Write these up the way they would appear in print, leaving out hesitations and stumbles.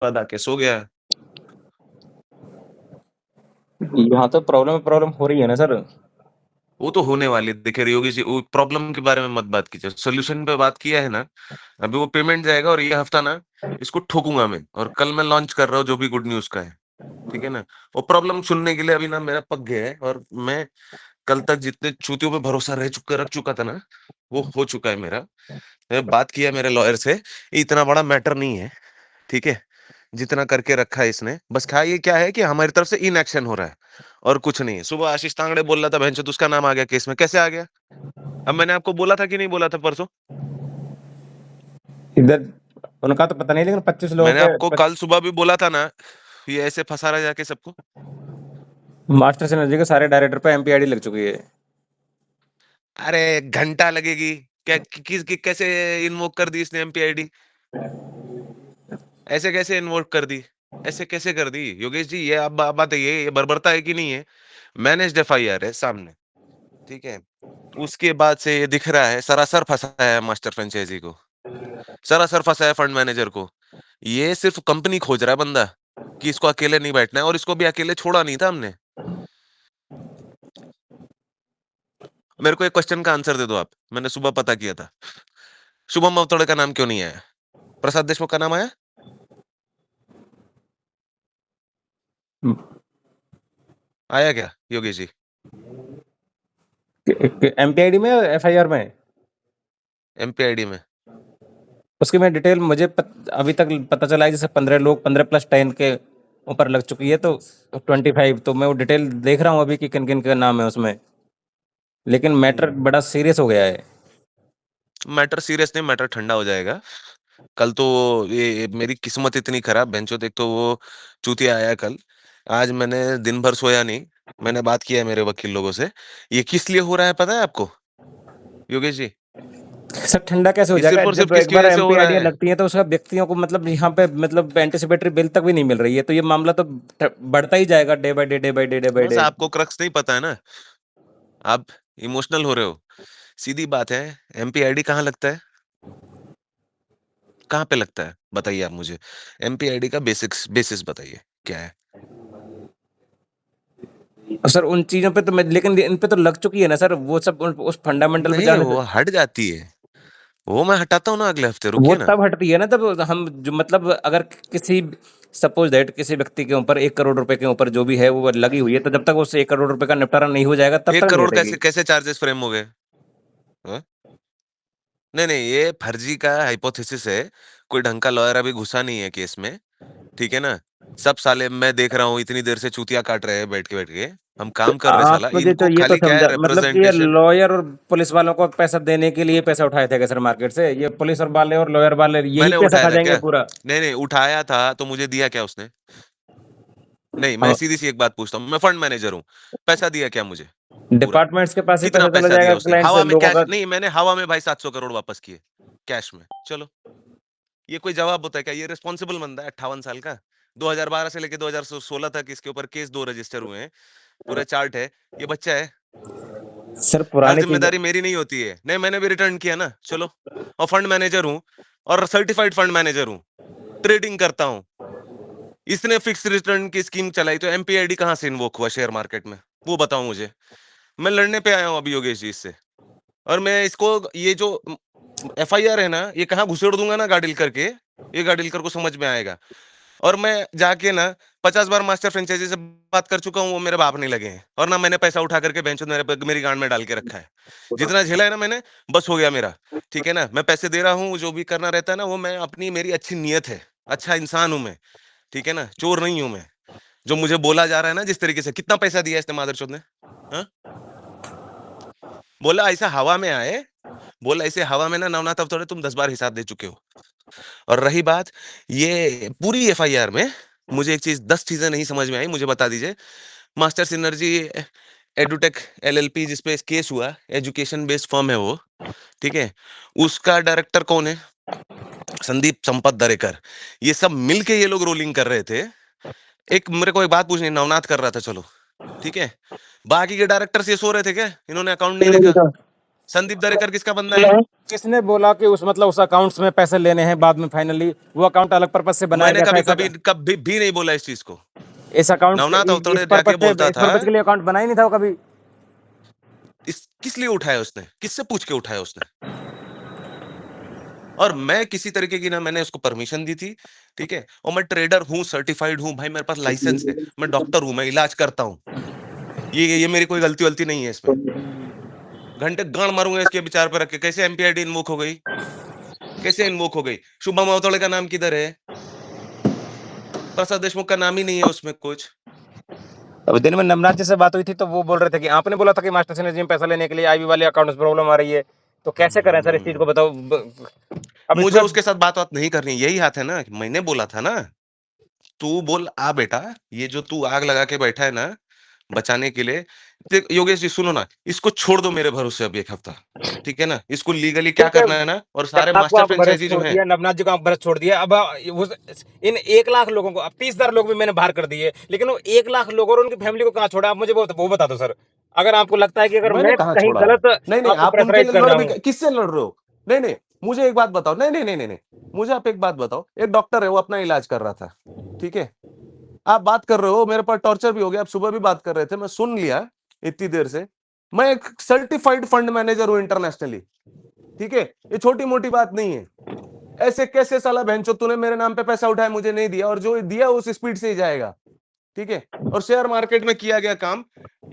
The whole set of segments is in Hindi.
बाद आके सो गया। यहाँ तो प्रॉब्लम हो रही है ना सर। वो तो होने वाली है। देखिए योगी जी, वो प्रॉब्लम के बारे में मत बात कीजिए, सोल्यूशन पे बात किया है ना। अभी वो पेमेंट जाएगा और ये हफ्ता ना इसको ठोकूंगा मैं, और कल मैं लॉन्च कर रहा हूँ जो भी गुड न्यूज का है। ठीक है ना। वो प्रॉब्लम सुनने के लिए अभी ना मेरा पक गया है, और मैं कल तक जितने चूतियों पे भरोसा रख चुका था ना, वो हो चुका है मेरा। मैं बात किया मेरे लॉयर से, ये इतना बड़ा मैटर नहीं है। ठीक है। जितना करके रखा है इसने, बस खा ये क्या है कि हमारी तरफ से इनएक्शन हो रहा है, और कुछ नहीं है। सुबह आशीष तांगड़े बोल रहा था भैंचोद उसका नाम आ गया केस में, कैसे आ गया? अब मैंने आपको बोला था कि नहीं बोला था परसों? इधर उनका तो पता नहीं, लेकिन 25 लोगों मैंने आपको के कल सुबह भी बोला था ना, ये ऐसे फंसा रहा जाके सबको। मास्टर सिनर्जी के सारे डायरेक्टर पे एमपीआईडी लग चुकी है। अरे घंटा लगेगी क्या? कैसे इन्वोक कर दी इसने एमपीआईडी? ऐसे कैसे इन्वोक कर दी? ऐसे कैसे कर दी योगेश जी? ये आप बात है, ये बर्बरता है कि नहीं है? मैनेज्ड एफआईआर है सामने। ठीक है। उसके बाद से ये दिख रहा है सरासर फंसाया है मास्टर फ्रेंचाइजी को, सरासर फंसाया है फंड मैनेजर को। ये सिर्फ कंपनी खोज रहा है बंदा, कि इसको अकेले नहीं बैठना है, और इसको भी अकेले छोड़ा नहीं था हमने। मेरे को एक क्वेश्चन का आंसर दे दो आप, मैंने सुबह पता किया था, शुभम मवतोड़े का नाम क्यों नहीं आया? प्रसाद देशमुख का नाम आया? आया क्या योगेश जी? एमपीआईडी में एफआईआर में एमपीआईडी में? उसकी मैं डिटेल अभी तक पता चला है, जैसे 15 लोग 15+10 के ऊपर लग चुकी है, तो 25, तो मैं वो डिटेल देख रहा हूँ अभी कि किन किन का नाम है उसमें, लेकिन मैटर बड़ा सीरियस हो गया है। मैटर सीरियस नहीं, मैटर ठंडा हो जाएगा कल तो। ये मेरी किस्मत इतनी खराब बेंचो, देख तो वो चूतिया आया कल। आज मैंने दिन भर सोया नहीं, मैंने बात किया है मेरे वकील लोगों से। ये किस लिए हो रहा है पता है आपको योगेश जी? सर ठंडा कैसे हो ये जाएगा? सिर्फ और सिर्फ जब एक किसकी बार वजह से हो रहा एमपीआईडी है? लगती है तो उसका व्यक्तियों को मतलब यहाँ पे मतलब एंटिसिपेटरी बिल तक भी नहीं मिल रही है, तो ये मामला तो बढ़ता ही जाएगा day by day, day by day, day by बस डे। आपको क्रक्स नहीं पता है ना, आप इमोशनल हो रहे हो। सीधी बात है, एमपीआईडी कहाँ लगता है? कहाँ पे लगता है बताइए आप मुझे। एमपीआईडी का बेसिस बताइए क्या है? सर उन चीजों पे तो मैं, लेकिन इन पे तो लग चुकी है ना सर, वो सब उस फंडामेंटल पे नहीं, जाने से वो हट जाती है, वो मैं हटाता हूँ ना अगले हफ्ते, वो रुकिए ना। तब हटती है ना, तब हम जो मतलब अगर किसी सपोज दैट किसी व्यक्ति के ऊपर 1 करोड़ रुपए के ऊपर जो भी है वो लगी हुई है, तो जब तक उस 1 करोड़ रुपए का निपटारा नहीं हो जाएगा तब एक तक नहीं करोड़ हटेगी। कैसे कैसे चार्जेस फ्रेम हो गए? हाँ? नहीं नहीं, ये फर्जी का हाइपोथेसिस है। कोई ढंग का लॉयर अभी घुसा नहीं है केस में। ठीक है ना। सब साले मैं देख रहा हूँ इतनी देर से चूतिया काट रहे हैं बैठ के। हम तो काम कर रहे आप साला, मुझे तो इनको ये तो खाली क्या है समझा, मतलब कि ये रिप्रेजेंटेशन। लॉयर और पुलिस वालों को पैसा देने के लिए पैसा उठाए थे क्या सर मार्केट से? ये पुलिस और वाले और लॉयर वाले यही मैंने पैसा उठाया खा था जाएंगे क्या? पूरा? नहीं नहीं, उठाया था तो मुझे दिया क्या उसने? नहीं, मैं हाँ, सीधी सी एक बात पूछता हूँ, मैं फंड मैनेजर हूँ, पैसा दिया क्या मुझे पूरा? डिपार्टमेंट्स के पास ही कितना पैसा चला पैसा जाएगा दिया उसने क्लाइंट से हवा में लोगों कैश? का। नहीं, मैंने हवा में भाई 700 करोड़ वापस किए कैश में, चलो। ये कोई जवाब होता है क्या? ये रिस्पॉन्सिबल बंदा है 58 साल का। 2012 से लेके 2016 तक इसके ऊपर केस 2 रजिस्टर हुए हैं, पूरा चार्ट है। ये बच्चा है। सर हर पुरानी चीजें। जिम्मेदारी मेरी नहीं होती है, नहीं मैंने भी रिटर्न किया ना, चलो। और फंड मैनेजर हूँ, और सर्टिफाइड फंड मैनेजर हूँ, ट्रेडिंग करता हूँ। इसने फिक्स रिटर्न की स्कीम चलाई, तो एमपीआईडी कहाँ से इन्वोक हुआ शेयर मार्केट में? वो बताओ मुझे। मैं लड़ने पे आया हूँ अभी योगेश जी इससे। और मैं इसको, ये जो एफआईआर है ना, ये कहाँ घुसेड़ दूंगा ना गाड़ी करके, ये गाड़ी को समझ में आएगा। और मैं जाके ना 50 बार मास्टर फ्रेंचाइजी से बात कर चुका हूँ, वो मेरे बाप नहीं लगे हैं, और ना मैंने पैसा उठा करके बेंच मेरी गांड में डाल के रखा है। जितना झेला है ना मैंने, बस हो गया मेरा। ठीक है ना। मैं पैसे दे रहा हूँ, जो भी करना रहता है ना, वो मैं अपनी, मेरी अच्छी नीयत है, अच्छा इंसान हूं मैं। ठीक है ना, चोर नहीं हूं मैं। जो मुझे बोला जा रहा है ना जिस तरीके से, कितना पैसा दिया इसने मादरचोद ने? हाँ? बोला ऐसा हवा में आए, बोला ऐसे हवा में ना नवनाथ अब थोड़े तुम 10 बार हिसाब दे चुके हो। और रही बात, ये पूरी एफआईआर में मुझे एक चीज, 10 चीजें नहीं समझ में आई, मुझे बता दीजिए। मास्टर सिनर्जी एडुटेक एलएलपी जिसपे केस हुआ, एजुकेशन बेस्ड फर्म है वो। ठीक है। उसका डायरेक्टर कौन है? संदीप संपत दरेकर। ये सब मिलके ये लोग रोलिंग कर रहे थे। एक मेरे को एक बात पूछनी, नवनाथ कर रहा था चलो, ठीक है। बाकी के डायरेक्टर्स ये सो रहे थे क्या? इन्होंने अकाउंट नहीं देखा? संदीप दरेकर किसका बंदा है? किसने बोला कि उस मतलब उस अकाउंट्स में पैसे लेने हैं बाद में फाइनली वो अकाउंट अलग पर्पज से बनाया मैंने गया था कभी ऐसा कभी कभी भी नहीं बोला इस चीज को। इस अकाउंट नवनाथ इस अवतड़े पर्पज जाके से बोलता इस था, पर्पज के लिए अकाउंट बना ही नहीं था वो कभी। इस किस लिए उठाया उसने, किससे पूछ के उठाया उसने? और मैं किसी तरीके की ना मैंने उसको परमिशन दी थी, ठीक है? और मैं ट्रेडर हूँ, सर्टिफाइड हूँ, भाई मेरे पास लाइसेंस है, मैं डॉक्टर हूँ, मैं इलाज करता हूँ। ये मेरी कोई गलती नहीं है इसमें। घंटे गांड मारूंगा इसके विचार पे रख के। कैसे एमपीआईडी इन्वोक हो गई? कैसे इन्वोक हो गई? शुभम अवतड़े का नाम किधर है? प्रसाद देशमुख का नाम ही नहीं है उसमें कुछ। अब दिन में नवनाथ जी से बात हुई थी तो वो बोल रहे थे कि आपने बोला था कि मास्टर सिनर्जी में पैसा लेने के लिए आईबी वाले अकाउंट में प्रॉब्लम आ रही है, तो कैसे करें सर इस चीज को बताओ। अब मुझे इसमें उसके साथ बात नहीं करनी, यही हाथ है ना। मैंने बोला था ना, तू बोल आ बेटा, ये जो तू आग लगा के बैठा है ना बचाने के लिए, देख योगेश जी सुनो ना, इसको छोड़ दो मेरे भरोसे अब 1 हफ्ता, ठीक है ना? इसको लीगली क्या ठीक है, करना है ना, और सारे आपको मास्टर आप भरोसे फ्रेंचाइजी जो छोड़ हैं, दिया, नवनाथ जी को आप भरोसे छोड़ दिया। अब इन 1 लाख लोगों को, अब 30,000 लोग भी मैंने बाहर कर दिए, लेकिन वो 1 लाख लोग और उनकी फैमिली को कहाँ छोड़ा, आप मुझे वो बता दो सर। अगर आपको लगता है कि अगर मैंने मैं कहा कहीं छोड़ा है? गलत नहीं, आपको आप उनके प्रेशराइज लिए कर लड़ रहा भी, हूँ। किससे लड़ रहे हो? नहीं, मुझे एक बात बताओ। नहीं, मुझे आप एक बात बताओ। एक डॉक्टर है, वो अपना इलाज कर रहा था, ठीक है? आप बात कर रहे हो, मेरे पास टॉर्चर भी हो गया। आप सुबह भी बात कर रहे थे, मैं सुन लिया इतनी देर से। मैं एक सर्टिफाइड फंड मैनेजर हूं इंटरनेशनली, ठीक है? ये छोटी मोटी बात नहीं है। ऐसे कैसे साला बहनचोद तूने मेरे नाम पे पैसा उठाया, मुझे नहीं दिया, और जो दिया उस स्पीड से ही जाएगा, ठीक है? और शेयर मार्केट में किया गया काम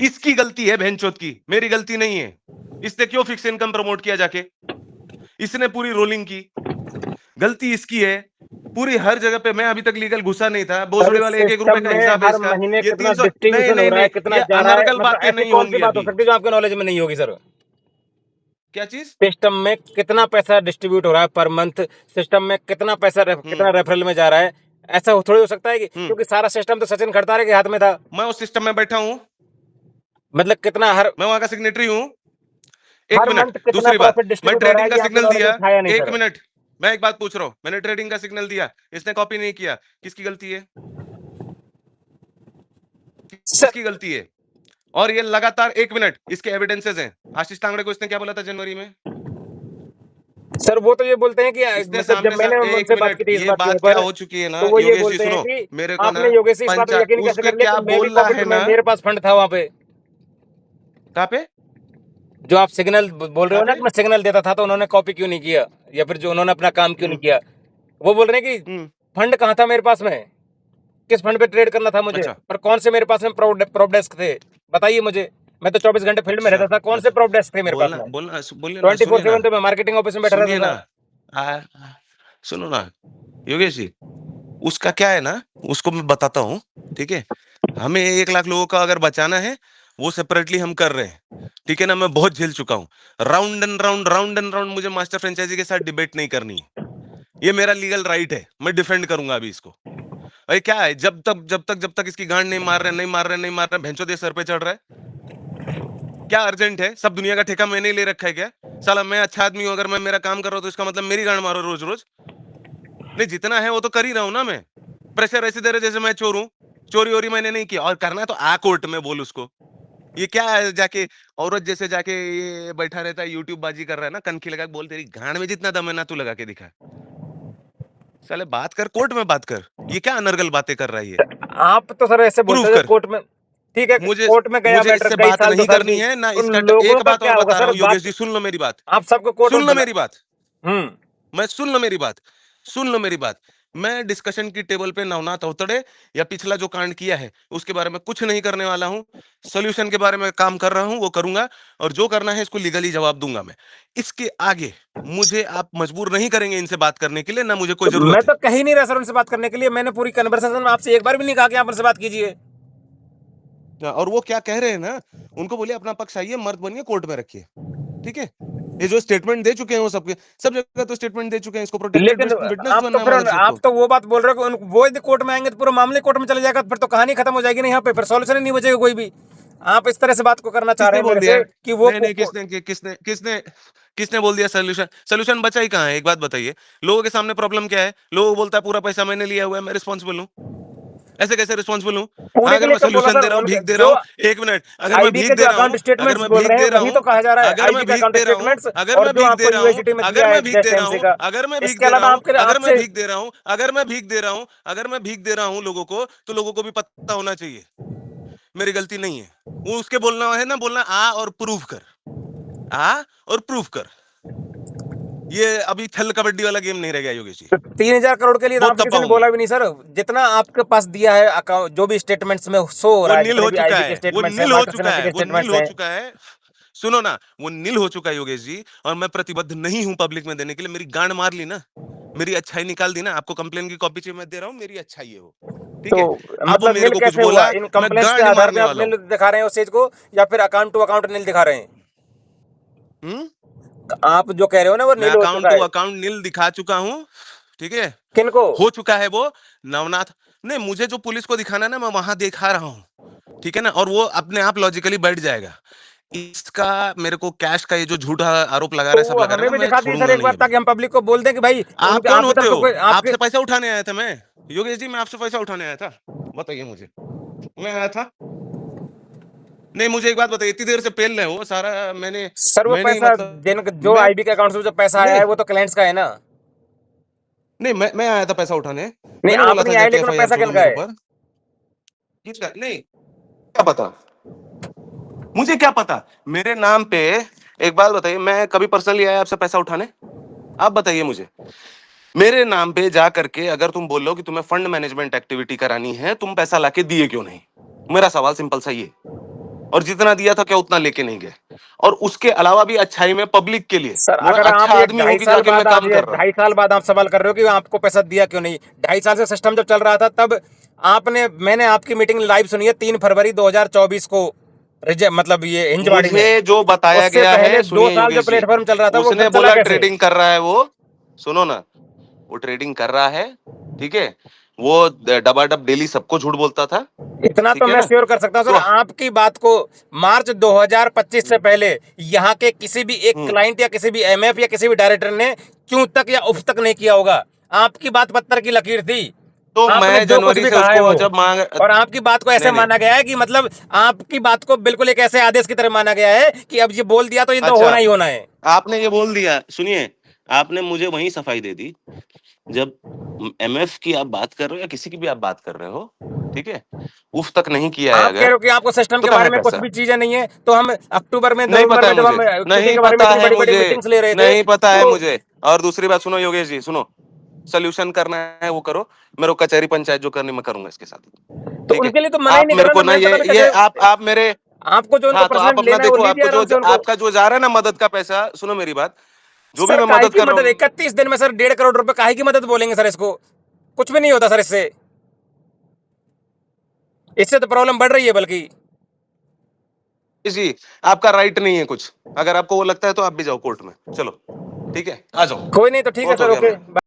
इसकी गलती है बहनचोद की, मेरी गलती नहीं है। इसने क्यों फिक्स इनकम प्रमोट किया जाके? इसने पूरी रोलिंग की, गलती इसकी है पूरी। हर जगह पे मैं अभी तक लीगल घुसा नहीं था। सर भोसड़ी इस वाले 1-1 रुपए सिस्टम का में हिसाब है हर इसका। महीने ये कितना 300, डिस्ट्रीब्यूशन हो रहा है, कितना ये जा रहा है, अनर्गल मतलब बातें ऐसी नहीं कौन सी होंगी बात हो अभी। सकती है जो आपके नॉलेज में नहीं होगी सर। क्या चीज? सिस्टम में कितना पैसा डिस्ट्रीब्यूट हो रहा है पर मंथ, सिस्टम में कितना पैसा हम्म कितना रेफरल में जा रहा है, ऐसा थोड़ी हो सकता है कि हम्म क्योंकि सारा सिस्टम तो सचिन खड़तारे के हाथ में था। मैं उस सिस्टम में बैठा हूं, मतलब कितना मैं वहां का सिग्नेटरी हूं। एक हर मिनट, मंथ कितना दूसरी बात, प्रॉफिट मैं डिस्ट्रीब्यूट हो रहा ट्रेडिंग है, का ये आपके सिग्नल नॉलेज दिया। में था या नहीं एक सर। मिनट, मैं एक बात पूछ रहा हूं, मैंने ट्रेडिंग का सिग्नल दिया, इसने कॉपी नहीं किया, किसकी गलती है? सर किसकी गलती है? और ये लगातार, एक मिनट, इसके एविडेंसेस हैं। आशीष तांगड़े को इसने क्या बोला था जनवरी में? सर वो तो ये बोलते हैं कि इसने मतलब जब सामने से, मैंने एक उनसे बात मिनट, की थी इस ये बात के बात क्या ऊपर, हो चुकी है ना तो वो ये योगेश जी, बोलते हैं सुनो कि मेरे को ना, आपने योगेश जी इस बात पे पंचा यकीन कैसे उसके कर लिया क्या कि मैं भी बोलना है कॉपी, ना। मेरे पास फंड था वहां पे। कहाँ पे? जो आप सिग्नल बोल रहे कहाँ हो ना पे? कि मैं सिग्नल देता था तो उन्होंने कॉपी क्यों नहीं किया, या फिर जो उन्होंने अपना काम क्यों नहीं हम्म किया, वो बोल रहे हैं कि हम्म फंड कहाँ था मेरे पास में, किस फंड पे ट्रेड करना था मुझे, अच्छा और कौन से मेरे पास में प्रोप डेस्क थे, बताइए मुझे। मैं तो 24 घंटे फील्ड में अच्छा रहता था, कौन से अच्छा, प्रोप डेस्क थे मेरे पास बोलना में। बोलना बोलिए ना, ट्वेंटी फोर सुनिए ना, सेवन तो मैं मार्केटिंग ऑफिस में बैठा सुनिए रहता ना। था। सुनो ना योगेश जी, उसका क्या है ना, उसको मैं बताता हूँ, ठीक है? हमें 1 लाख लोगों का अगर बचाना है, वो सेपरेटली हम कर रहे हैं, ठीक है ना? मैं बहुत झेल चुका हूँ। राउंड एंड राउंड मुझे मास्टर फ्रेंचाइजी के साथ डिबेट नहीं करनी है। ये मेरा लीगल राइट है, मैं डिफेंड करूंगा अभी इसको। अरे क्या है, जब तक इसकी गांड नहीं मार रहे, भैंचो दे सर पे चढ़ रहा है। क्या अर्जेंट है? सब दुनिया का ठेका मैंने ही ले रखा है क्या? साला मैं अच्छा आदमी हूं, अगर मैं मेरा काम कर रहा हूं तो इसका मतलब मेरी गांड मारो रोज रोज? नहीं, जितना है वो तो कर ही रहा हूं ना मैं। प्रेशर ऐसे दे रहे जैसे मैं चोर हूं। चोरी वोरी मैंने नहीं किया, और करना है तो आ कोर्ट में बोल उसको। ये क्या है, जाके औरत जैसे जाके ये बैठा रहता है, यूट्यूब बाजी कर रहा है ना, कनखी लगा के बोल, तेरी गांड में जितना दम है ना, तू लगा के दिखा। साले बात कर, कोर्ट में बात कर। ये क्या अनर्गल बातें कर रहा है ये? आप तो सर ऐसे प्रूव बोलते थे कर। कोर्ट में, ठीक है मुझे कोर्ट में गया मुझे मैटर इससे कई बात साल दो नहीं साल करनी की, है ना उन इसका। लोगों एक का बात क्या और होगा बता रहा सर हूं योगेश बात। जी, सुन लो मेरी बात। आप सबको कोर्ट सुन में लो बना। मेरी बात। सुन लो मेरी बात। सुन लो मेरी बात। मैं डिस्कशन की टेबल पे नवनाथ अवतड़े या पिछला जो कांड किया है उसके बारे में कुछ नहीं करने वाला हूं। सोल्यूशन के बारे में काम कर रहा हूं, वो करूंगा, और जो करना है इसको लीगली जवाब दूंगा मैं। इसके आगे मुझे आप मजबूर नहीं करेंगे इनसे बात करने के लिए, ना मुझे कोई तो मैं जरूरत है। तो कहीं नहीं रहा सर उनसे बात करने के लिए, मैंने पूरी कन्वर्सेशन में आपसे एक बार भी नहीं कहा कि आप उनसे बात कीजिए। और वो क्या कह रहे हैं ना, उनको बोलिए अपना पक्ष आइए, मर्द बनिए, कोर्ट में रखिए, ठीक है? ये जो स्टेटमेंट दे चुके हैं वो सबके सब जगह तो स्टेटमेंट दे चुके हैं, इसको प्रोटेक्टेड लेकिन विटनेस आप तो बनना है फिर मदरचोद आप को। तो वो बात बोल रहे हो कि वो यदि कोर्ट में आएंगे तो पूरा मामले कोर्ट में चले जाएगा, फिर तो कहानी खत्म हो जाएगी ना यहाँ पे, फिर सॉल्यूशन ही नहीं बचेगा कोई भी। आप इस तरह से बात को करना चाह रहे किसने हैं बोल मेरे दिया? से कि वो नहीं नहीं, किसने बोल दिया सोल्यूशन? सोल्यूशन बचा ही कहाँ है? एक बात बताइए, लोगों के सामने प्रॉब्लम क्या है? लोग बोलता है पूरा पैसा मैंने लिया हुआ है, मैं रिस्पॉन्सिबल हूँ। ऐसे कैसे रिस्पॉन्सिबल हूँ? पूरे हाँ, के अगर लिए मैं तो बोला सोल्यूशन सर दे रहा हूँ, उनके भीख दे रहा जो हूँ, 1 मिनट, अगर मैं आईबी भीख के दे जो रहा हूँ, अकाउंट अगर स्टेटमेंट्स मैं बोल भीख रहे हैं दे रहा वही हूँ, तो कहा जा रहा है, अगर मैं आईबी के भीख अकाउंट दे रहा हूँ, स्टेटमेंट्स अगर और मैं जो भीख दे आपको रहा हूँ, यूएसडीटी में अगर दिया है मैं भीख दे जस्ट रहा एमसी हूँ, का, अगर मैं भीख इसके दे रहा अलावा हूँ, आपके अगर मैं आपसे भीख दे रहा हूँ, अगर मैं भीख दे रहा हूँ, अगर मैं भीख दे रहा हूँ लोगों को, तो लोगों को भी पता होना चाहिए, मेरी गलती नहीं है। वो उसके बोलना है ना, बोलना आ और प्रूव कर, आ और प्रूव कर। ये अभी छल कबड्डी वाला गेम नहीं रह गया योगेश जी। 3,000 करोड़ के लिए तो बहुत आपको तपा किसी ने हूं बोला मैं। भी नहीं सर, जितना आपके पास दिया है अकाउंट जो भी स्टेटमेंट्स में शो हो वो रहा है, नील जितने हो भी चुका आईबी के है, वो स्टेटमेंट्स है, नील हो माइक्रो चुका फाइनेंस है, के वो नील स्टेटमेंट्स हो हैं। चुका है। सुनो ना, वो नील हो चुका है योगेश जी, और मैं प्रतिबद्ध नहीं हूं पब्लिक में देने के लिए। मेरी गांड मार ली ना, मेरी अच्छाई निकाल दी ना, आपको कंप्लेन की कॉपी चाहिए, मैं दे रहा हूं, मेरी अच्छाई है वो, ठीक तो है। अब मतलब मेरे नील को कुछ कैसे हुआ? बोला, इन मैं कंप्लेंट्स के गांड आधार पे मारने आप वाला नील हूं। दिखा रहे हैं उस चीज को, या फिर अकाउंट टू अकाउंट नील दिखा रहे हैं? हम्म? आप जो कह रहे हो ना वो मैं नील हो अकाउंट चुका टू है, अकाउंट नील दिखा चुका हूं, ठीक है। किनको? हो चुका है वो, नवनाथ। नहीं, मुझे जो पुलिस को दिखाना है ना, मैं वहां दिखा रहा हूं, ठीक है ना, और वो अपने आप लॉजिकली बैठ जाएगा। इसका मेरे को कैश का ये जो झूठा आरोप लगा तो रहा है, सब वो लगा रहा हमें है ना, भी मैं दिखा दी सर छोड़ूंगा एक नहीं बार, अभी। ताकि हम पब्लिक को बोल दें कि भाई आप उनके कौन आपकी होते तरफ से हो? कोई आपके। आपसे पैसा उठाने आया था मैं, योगेश जी, मैं आपसे पैसा उठाने आया था? बताइए मुझे, मैं आया था? नहीं, मुझे एक बात बताइए, इतनी देर से पेल रहे हो सारा, मैंने सर वो मैंने ही पैसा मतलब, जो मैं आईबी के अकाउंट से जो पैसा आया नहीं है वो तो क्लाइंट्स का है ना। नहीं, मैं आया था पैसा उठाने। नहीं मैंने आप बोला नहीं था आए, जाके लेकिन वो एफआईआर पैसा करो किनका मेरे है? ऊपर। किसका? नहीं, क्या पता, मुझे क्या पता। मेरे नाम पे, एक बात बताइए, मैं कभी पर्सनली आया आपसे पैसा उठाने? आप बताइए मुझे। मेरे नाम पे जा करके अगर तुम बोल लो कि तुम्हें फंड मैनेजमेंट एक्टिविटी करानी है, तुम पैसा लाके दिए क्यों नहीं? मेरा सवाल सिंपल सा ये। और जितना दिया था क्या उतना लेके नहीं गए? और उसके अलावा भी अच्छाई में पब्लिक के लिए, सर मैं अगर आप अच्छा ये आदमी हूं कि जाके मैं काम कर रहा हूं। 2.5 साल बाद आप सवाल कर रहे हो कि आपको पैसा दिया क्यों नहीं, 2.5 साल से सिस्टम जब चल रहा था तब मैंने आपकी मीटिंग लाइव सुनी है 3 फरवरी 2024 को, मतलब ये हिंजवाड़ी में। मुझे जो बताया उससे गया पहले है, दो सुनिए साल जो योगेश जी, प्लेटफॉर्म चल रहा था वो उसने फिर चला बोला कैसे? ट्रेडिंग कर रहा है वो। सुनो ना, वो ट्रेडिंग कर रहा है, ठीक है। वो डबाडब डेली सबको झूठ बोलता था, इतना तो ठीक है मैं ना। श्योर कर सकता हूँ सर, तो आपकी बात को मार्च 2025 से पहले यहाँ के किसी भी एक हम्म, क्लाइंट या किसी भी एमएफ या किसी भी डायरेक्टर ने चूं तक या उफ तक नहीं किया होगा। आपकी बात पत्थर की लकीर थी, तो आपने मैं जो कुछ जनवरी भी से कहा है उसको वो, जब मांग, और आपकी बात को ऐसे नहीं नहीं, माना गया है कि मतलब आपकी बात को बिल्कुल एक ऐसे आदेश की तरह माना गया है कि अब ये बोल दिया तो ये तो अच्छा, होना ही होना है। आपने ये बोल दिया, सुनिए, आपने मुझे वहीं सफाई दे दी जब एमएफ की आप बात कर रहे हो या किसी की भी आप बात कर रहे हो, ठीक है। उफ तक नहीं किया है आप कह रहे अगर, हो कि आपको सिस्टम तो के कहाँ बारे है में कुछ पैसा? भी चीजें नहीं है, तो हम अक्टूबर में नहीं नवंबर पता है में जब हम मुझे, इक्विटी नहीं के बारे में पता इतनी है बड़ी बड़ी मुझे, मीटिंग्स ले रहे थे नहीं पता है तो मुझे। और दूसरी बात सुनो योगेश जी, सुनो, सोल्यूशन करना है वो करो, मेरे को कचहरी पंचायत जो करनी मैं करूंगा इसके साथ, तो ठीक है। उनके लिए तो मना ही आप नहीं कर मेरे रहा को ना, ना मैं पता नहीं ये कैसे आप मेरे, आपको जो उनको हाँ, तो आप पर्सनल अपना लेना है वो देखो, लीजिए आपको आराम जो से उनको। आपका जो जा रहा है ना मदद का पैसा, सुनो मेरी बात, जो भी सर मैं काहे मदद की कर रहा मदद, हूँ, 31 दिन में सर 1.5 करोड़ रुपए काहे की मदद बोलेंगे सर? इसको कुछ भी नहीं होता सर, इससे तो प्रॉब्लम बढ़ रही है बल्कि। जी, आपका राइट नहीं है कुछ। अगर आपको वो लगता है तो आप भी जाओ कोर्ट में, चलो, ठीक है, आ जाओ, कोई नहीं, तो ठीक है बहुत हो सर, गया मैं। ओके।